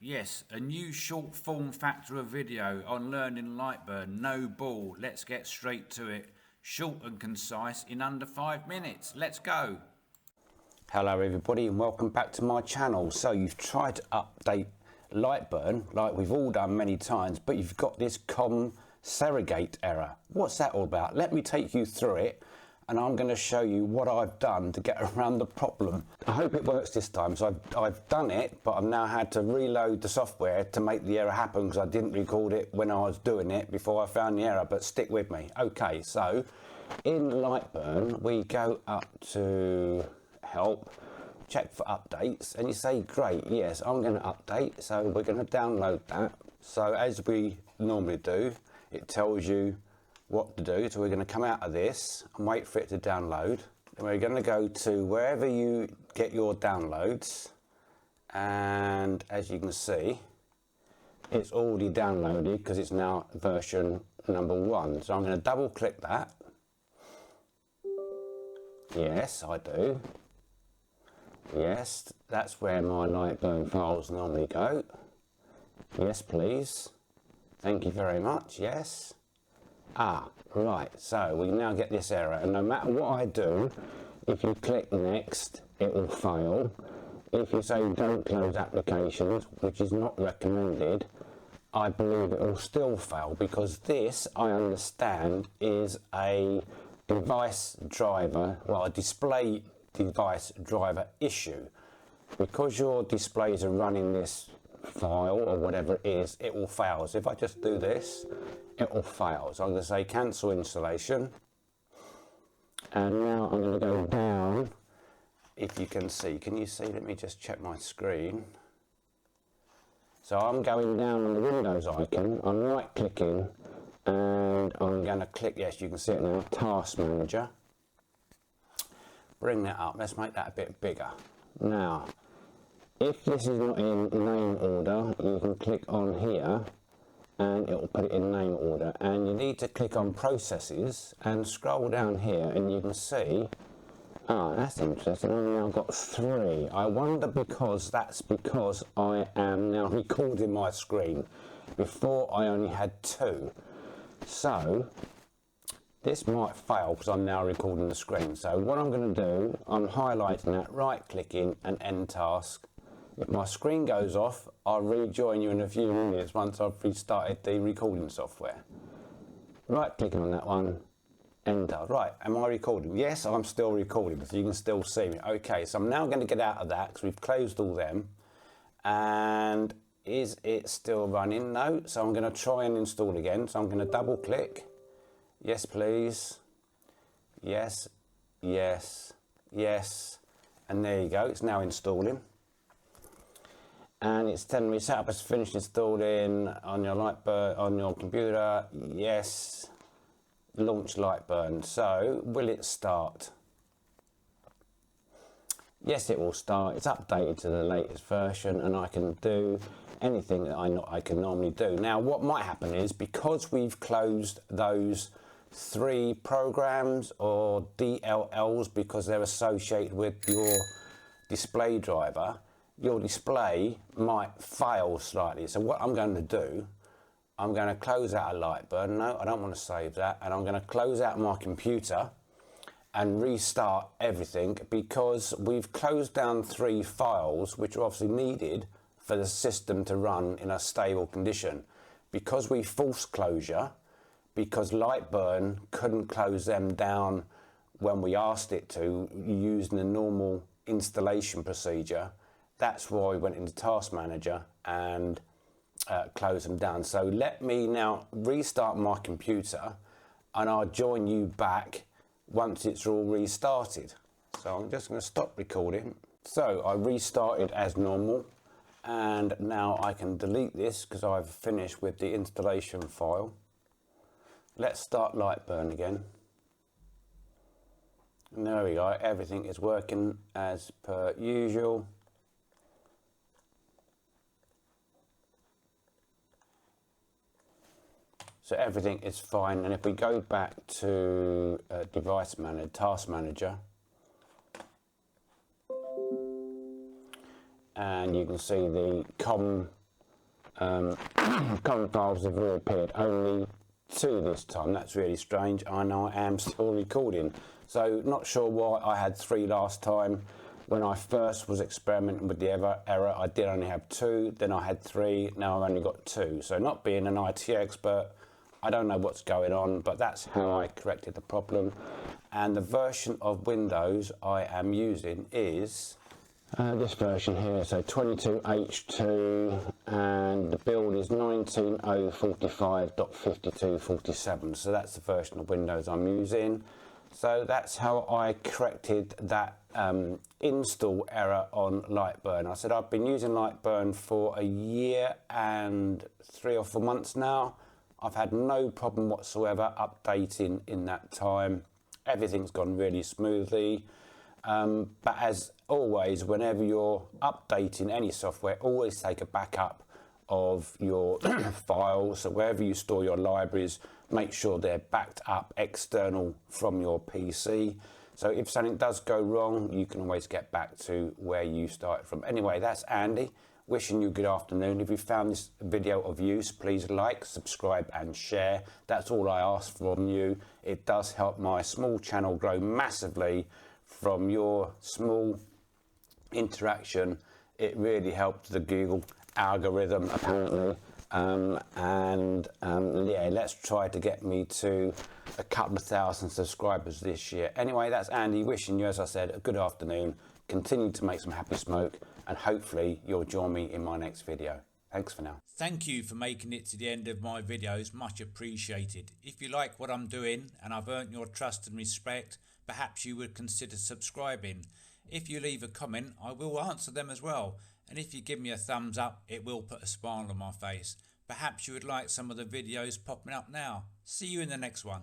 Yes, a new short form factor of video on learning Lightburn, no ball. Let's get straight to it. Short and concise in under 5 minutes. Let's go. Hello everybody and welcome back to my channel. So you've tried to update Lightburn like we've all done many times, but you've got this COM SURROGATE error. What's that all about? Let me take you through it and I'm going to show you what I've done to get around the problem. I hope it works this time. So I've done it, but I've now had to reload the software to make the error happen because I didn't record it when I was doing it before I found the error, but stick with me. Okay, so in Lightburn we go up to help, check for updates, and you say great, yes, I'm going to update, so we're going to download that. So as we normally do, it tells you what to do. So we're going to come out of this and wait for it to download, and we're going to go to wherever you get your downloads, and as you can see it's already downloaded because it's now version number 1. So I'm going to double click that. Yes, I do. Yes, that's where my Lightburn files normally go. Yes, please. Thank you very much. Yes. Right. So we now get this error, and no matter what I do, if you click next, it will fail. If you say don't close applications, which is not recommended, I believe it will still fail because this, I understand, is a device driver, well, a display device driver issue. Because your displays are running this file or whatever it is, it will fail. So if I just do this, it will fail. So I'm going to say cancel installation, and now I'm going to go down. If you can see, can you see? Let me just check my screen. So I'm going down on the Windows icon, I'm right clicking, and I'm going to click, yes, you can see it now, Task Manager. Bring that up, let's make that a bit bigger. Now, if this is not in name order, you can click on here and it will put it in name order, and you need to click on processes and scroll down here and you can see, that's interesting, I've now got 3. I wonder because that's because I am now recording my screen. Before I only had 2. So this might fail because I'm now recording the screen. So what I'm going to do, I'm highlighting that, right clicking and end task. If my screen goes off, I'll rejoin you in a few minutes once I've restarted the recording software. Right clicking on that one, end task. Right, am I recording? Yes, I'm still recording, so you can still see me. Okay, so I'm now going to get out of that because we've closed all them. And is it still running? No, so I'm going to try and install again. So I'm going to double click. Yes, please. Yes, yes, yes. And there you go, it's now installing. And it's telling me setup has finished installing on your Lightburn, on your computer. Yes. Launch Lightburn. So, will it start? Yes, it will start. It's updated to the latest version and I can do anything that I can normally do. Now, what might happen is because we've closed those 3 programs or DLLs because they're associated with your display driver, your display might fail slightly. So what I'm going to do, I'm going to close out a Lightburn. No, I don't want to save that. And I'm going to close out my computer and restart everything because we've closed down 3 files which are obviously needed for the system to run in a stable condition. Because we forced closure, because Lightburn couldn't close them down when we asked it to using the normal installation procedure, that's why we went into Task Manager and closed them down. So let me now restart my computer and I'll join you back once it's all restarted. So I'm just going to stop recording. So I restarted as normal and now I can delete this because I've finished with the installation file. Let's start Lightburn again. And there we go, everything is working as per usual. So everything is fine, and if we go back to Device Manager, Task Manager, and you can see the COM Current files have all appeared, only 2 this time. That's really strange, and I am still recording. So not sure why I had 3 last time. When I first was experimenting with the error, I did only have 2, then I had 3, now I've only got 2. So not being an IT expert, I don't know what's going on, but that's how I corrected the problem. And the version of Windows I am using is this version here, so 22H2, and the build is 19045.5247. So that's the version of Windows I'm using. So that's how I corrected that install error on Lightburn. I said I've been using Lightburn for a year and 3 or 4 months now. I've had no problem whatsoever updating in that time. Everything's gone really smoothly. But as always, whenever you're updating any software, always take a backup of your files. So wherever you store your libraries, make sure they're backed up external from your PC. So if something does go wrong, you can always get back to where you started from. Anyway, that's Andy. Wishing you good afternoon. If you found this video of use, please like, subscribe and share. That's all I ask from you. It does help my small channel grow massively. From your small interaction, it really helped the Google algorithm apparently. Yeah, let's try to get me to a couple of thousand subscribers this year. Anyway, that's Andy wishing you, as I said, a good afternoon. Continue to make some happy smoke, and hopefully you'll join me in my next video. Thanks for now. Thank you for making it to the end of my videos, much appreciated. If you like what I'm doing and I've earned your trust and respect, perhaps you would consider subscribing. If you leave a comment, I will answer them as well. And if you give me a thumbs up, it will put a smile on my face. Perhaps you would like some of the videos popping up now. See you in the next one.